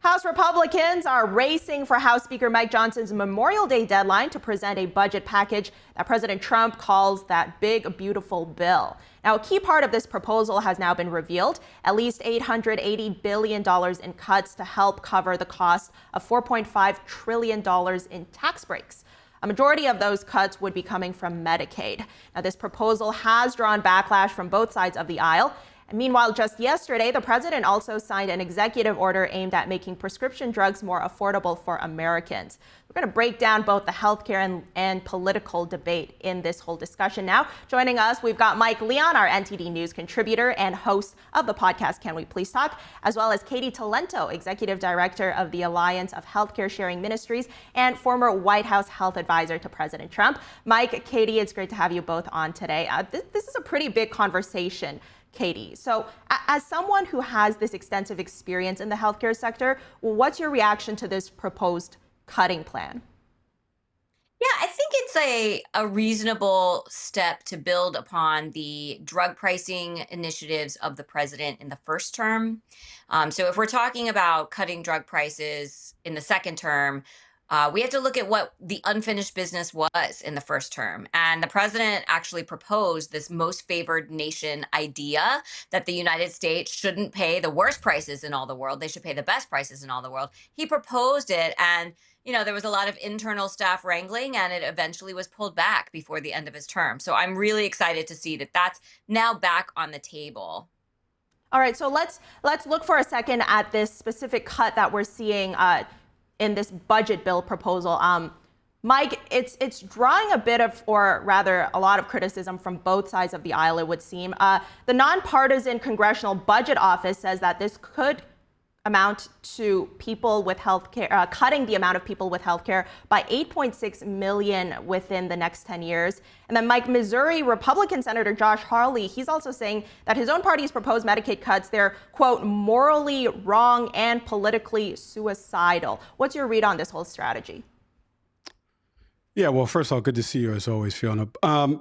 House Republicans are racing for House Speaker Mike Johnson's Memorial Day deadline to present a budget package that President Trump calls that big, beautiful bill. Now, a key part of this proposal has now been revealed, at least $880 billion in cuts to help cover the cost of $4.5 trillion in tax breaks. A majority of those cuts would be coming from Medicaid. Now, this proposal has drawn backlash from both sides of the aisle. And meanwhile, just yesterday, the president also signed an executive order aimed at making prescription drugs more affordable for Americans. We're going to break down both the healthcare and political debate in this whole discussion now. Joining us, we've got Mike Leon, our NTD News contributor and host of the podcast Can We Please Talk, as well as Katy Talento, executive director of the Alliance of Healthcare Sharing Ministries and former White House health advisor to President Trump. Mike, Katy, it's great to have you both on today. This is a pretty big conversation, Katy. So as someone who has this extensive experience in the healthcare sector, what's your reaction to this proposed cutting plan? Yeah, I think it's a reasonable step to build upon the drug pricing initiatives of the president in the first term. So if we're talking about cutting drug prices in the second term, we have to look at what the unfinished business was in the first term. And the president actually proposed this most favored nation idea that the United States shouldn't pay the worst prices in all the world. They should pay the best prices in all the world. He proposed it, and there was a lot of internal staff wrangling, and it eventually was pulled back before the end of his term. So I'm really excited to see that that's now back on the table. All right, so let's look for a second at this specific cut that we're seeing in this budget bill proposal. Mike, it's drawing a bit of, or rather a lot of criticism from both sides of the aisle, it would seem. The nonpartisan Congressional Budget Office says that this could amount to people with healthcare, cutting the amount of people with healthcare by 8.6 million within the next 10 years. And then Mike, Missouri Republican Senator Josh Hawley, he's also saying that his own party's proposed Medicaid cuts, they're, quote, morally wrong and politically suicidal. What's your read on this whole strategy? Yeah, well, first of all, good to see you as always, Fiona.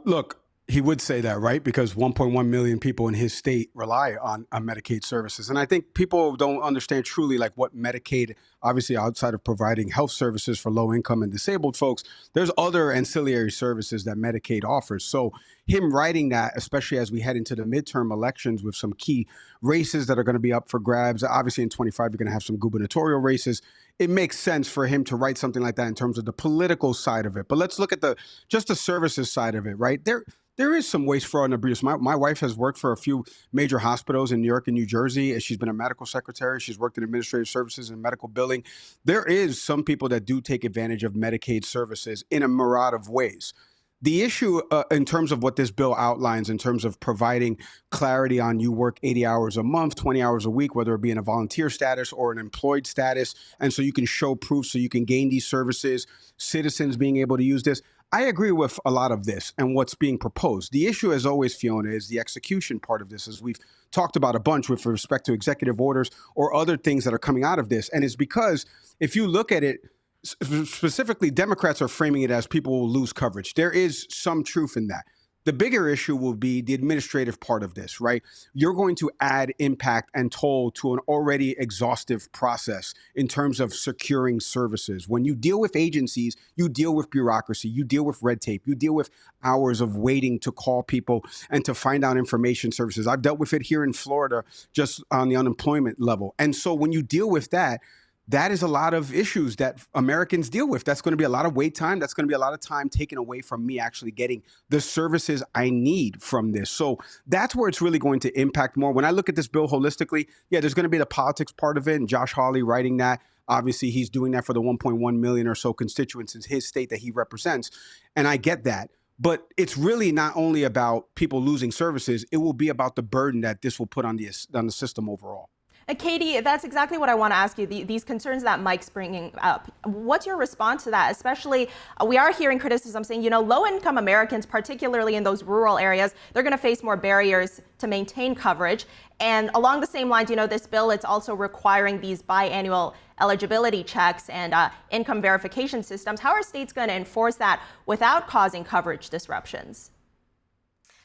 Look, he would say that, right? Because 1.1 million people in his state rely on Medicaid services. And I think people don't understand truly like what Medicaid, obviously outside of providing health services for low income and disabled folks, there's other ancillary services that Medicaid offers. So him writing that, especially as we head into the midterm elections with some key races that are going to be up for grabs, obviously in 25, you're going to have some gubernatorial races. It makes sense for him to write something like that in terms of the political side of it. But let's look at just the services side of it, right? There is some waste, fraud, and abuse. My wife has worked for a few major hospitals in New York and New Jersey. She's been a medical secretary. She's worked in administrative services and medical billing. There is some people that do take advantage of Medicaid services in a myriad of ways. The issue in terms of what this bill outlines in terms of providing clarity on you work 80 hours a month, 20 hours a week, whether it be in a volunteer status or an employed status, and so you can show proof so you can gain these services, citizens being able to use this. I agree with a lot of this and what's being proposed. The issue, as always, Fiona, is the execution part of this, as we've talked about a bunch with respect to executive orders or other things that are coming out of this. And it's because if you look at it, specifically, Democrats are framing it as people will lose coverage. There is some truth in that. The bigger issue will be the administrative part of this, right? You're going to add impact and toll to an already exhaustive process in terms of securing services. When you deal with agencies, you deal with bureaucracy, you deal with red tape, you deal with hours of waiting to call people and to find out information services. I've dealt with it here in Florida, just on the unemployment level. And so when you deal with that, that is a lot of issues that Americans deal with. That's going to be a lot of wait time. That's going to be a lot of time taken away from me actually getting the services I need from this. So that's where it's really going to impact more. When I look at this bill holistically, yeah, there's going to be the politics part of it. And Josh Hawley writing that, obviously he's doing that for the 1.1 million or so constituents in his state that he represents. And I get that. But it's really not only about people losing services. It will be about the burden that this will put on the system overall. Katy, that's exactly what I want to ask you, these concerns that Mike's bringing up. What's your response to that? Especially, we are hearing criticism saying, low-income Americans, particularly in those rural areas, they're going to face more barriers to maintain coverage. And along the same lines, this bill, it's also requiring these biannual eligibility checks and income verification systems. How are states going to enforce that without causing coverage disruptions?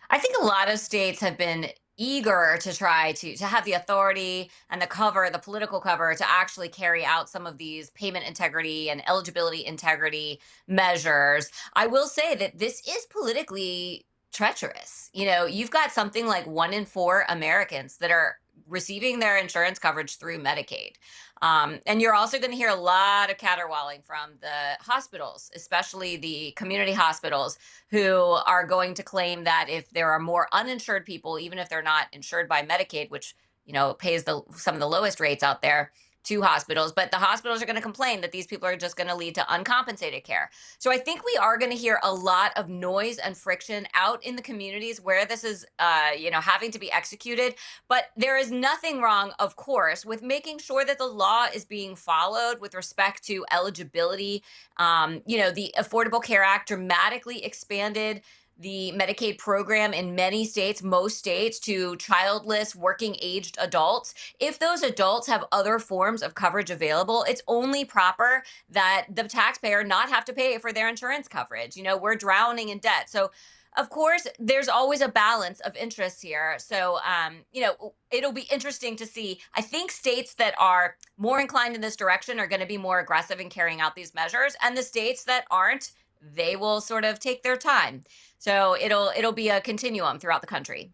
I think a lot of states have been eager to try to have the authority and the political cover to actually carry out some of these payment integrity and eligibility integrity measures. I will say that this is politically treacherous. You've got something like 1 in 4 Americans that are receiving their insurance coverage through Medicaid. And you're also going to hear a lot of caterwauling from the hospitals, especially the community hospitals, who are going to claim that if there are more uninsured people, even if they're not insured by Medicaid, which pays some of the lowest rates out there to hospitals, but the hospitals are going to complain that these people are just going to lead to uncompensated care. So I think we are going to hear a lot of noise and friction out in the communities where this is, having to be executed. But there is nothing wrong, of course, with making sure that the law is being followed with respect to eligibility. The Affordable Care Act dramatically expanded the Medicaid program in many states, most states, to childless, working-aged adults. If those adults have other forms of coverage available, it's only proper that the taxpayer not have to pay for their insurance coverage. We're drowning in debt. So, of course, there's always a balance of interests here. So, it'll be interesting to see. I think states that are more inclined in this direction are going to be more aggressive in carrying out these measures, and the states that aren't, they will sort of take their time. So it'll be a continuum throughout the country.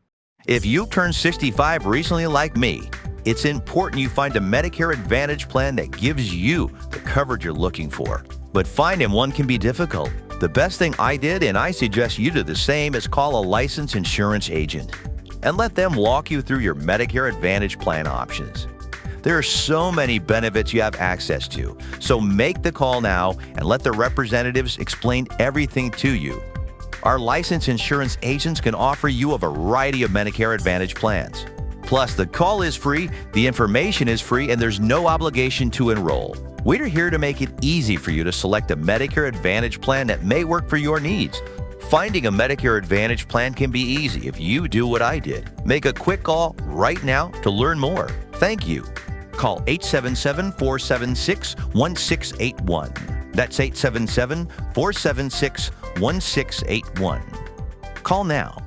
If you turned 65 recently like me, it's important you find a Medicare Advantage plan that gives you the coverage you're looking for. But finding one can be difficult. The best thing I did, and I suggest you do the same, is call a licensed insurance agent and let them walk you through your Medicare Advantage plan options. There are so many benefits you have access to, so make the call now and let the representatives explain everything to you. Our licensed insurance agents can offer you a variety of Medicare Advantage plans. Plus, the call is free, the information is free, and there's no obligation to enroll. We're here to make it easy for you to select a Medicare Advantage plan that may work for your needs. Finding a Medicare Advantage plan can be easy if you do what I did. Make a quick call right now to learn more. Thank you. Call 877-476-1681. That's 877-476-1681. Call now.